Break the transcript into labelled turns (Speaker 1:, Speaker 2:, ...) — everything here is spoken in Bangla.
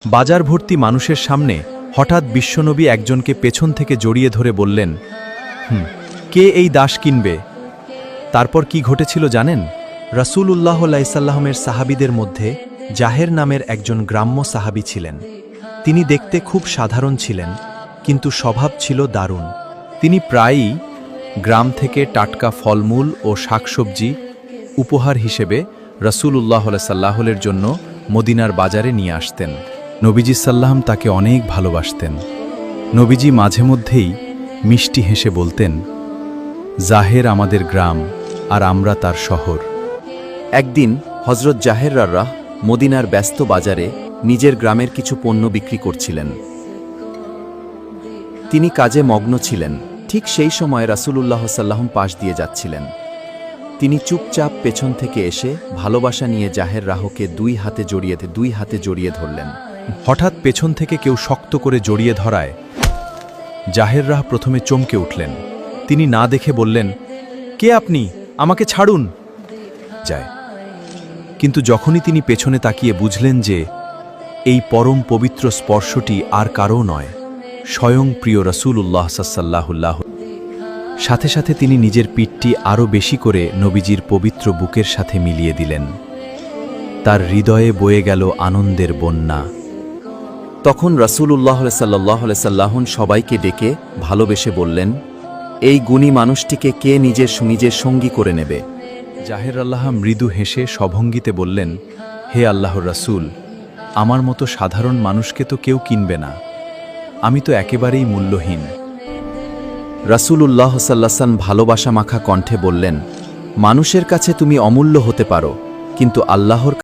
Speaker 1: বাজার ভর্তি মানুষের সামনে হঠাৎ বিশ্বনবী একজনকে পেছন থেকে জড়িয়ে ধরে বললেন, কে এই দাস কিনবে? তারপর কি ঘটেছিল জানেন? রাসূলুল্লাহ সাল্লাল্লাহু সাহাবীদের মধ্যে জাহের নামের একজন গ্রাম্য সাহাবী ছিলেন। তিনি দেখতে খুব সাধারণ ছিলেন, কিন্তু স্বভাব ছিল দারুণ। তিনি প্রায়ই গ্রাম থেকে টাটকা ফলমূল ও শাকসবজি উপহার হিসেবে রাসূলুল্লাহ সাল্লাল্লাহুর জন্য মদিনার বাজারে নিয়ে আসতেন। নবীজি সাল্লাম তাকে অনেক ভালোবাসতেন। নবীজি মাঝে মধ্যেই মিষ্টি হেসে বলতেন, জাহের আমাদের গ্রাম আর আমরা তার শহর।
Speaker 2: একদিন হযরত জাহের রাহ মদিনার ব্যস্ত বাজারে নিজের গ্রামের কিছু পণ্য বিক্রি করছিলেন। তিনি কাজে মগ্ন ছিলেন। ঠিক সেই সময় রাসূলুল্লাহ সাল্লাল্লাহু পাশ দিয়ে যাচ্ছিলেন। তিনি চুপচাপ পেছন থেকে এসে ভালোবাসা নিয়ে জাহের রাহকে দুই হাতে জড়িয়ে ধরলেন।
Speaker 1: হঠাৎ পেছন থেকে কেউ শক্ত করে জড়িয়ে ধরায় জাহের রাহ প্রথমে চমকে উঠলেন। তিনি না দেখে বললেন, কে আপনি? আমাকে ছাড়ুন। যায় কিন্তু যখনই তিনি পেছনে তাকিয়ে বুঝলেন যে এই পরম পবিত্র স্পর্শটি আর কারও নয়, স্বয়ং প্রিয় রাসূলুল্লাহ সাল্লাল্লাহু, সাথে সাথে তিনি নিজের পিঠটি আরও বেশি করে নবীজির পবিত্র বুকের সাথে মিলিয়ে দিলেন। তার হৃদয়ে বয়ে গেল আনন্দের বন্যা।
Speaker 2: তখন রাসূলুল্লাহ সাল্লাল্লাহু সবাইকে ডেকে ভালোবেসে বললেন, এই গুণী মানুষটিকে কে নিজের সঙ্গী করে নেবে?
Speaker 1: জাহের আল্লাহ মৃদু হেসে সভঙ্গিতে বললেন, হে আল্লাহর রাসূল, আমার মতো সাধারণ মানুষকে তো কেউ কিনবে না। আমি তো একেবারেই মূল্যহীন।
Speaker 2: রাসূলুল্লাহ সাল্লাল্লাহু ভালোবাসা মাখা কণ্ঠে বললেন, মানুষের কাছে তুমি অমূল্য হতে পারো, কিন্তু আল্লাহর